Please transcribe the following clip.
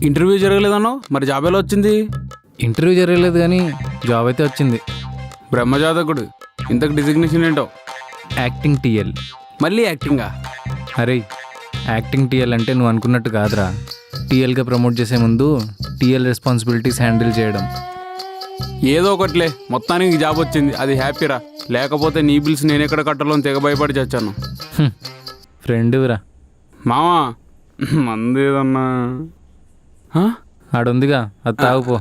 Interview జరగలేదన్నావు, మరి job ఎలా వచ్చింది? ఇంటర్వ్యూ జరగలేదు కానీ జాబ్ అయితే వచ్చింది. బ్రహ్మజాతకుడు. ఇంతకు డిజిగ్నేషన్ ఏంటో? Acting TL. మళ్ళీ యాక్టింగా? అరే యాక్టింగ్ టీఎల్ అంటే నువ్వు అనుకున్నట్టు కాదురా. టీఎల్గా ప్రమోట్ చేసే ముందు టీఎల్ రెస్పాన్సిబిలిటీస్ హ్యాండిల్ చేయడం. ఏదో ఒకట్లే, మొత్తానికి జాబ్ వచ్చింది, అది హ్యాపీరా. లేకపోతే నీ బిల్స్ నేను ఎక్కడ కట్టాలో అని తెగ భయపడి చచ్చాను. ఫ్రెండ్రా. మామా మందేదన్నా ఆడుందిగా, అది తాగుపో.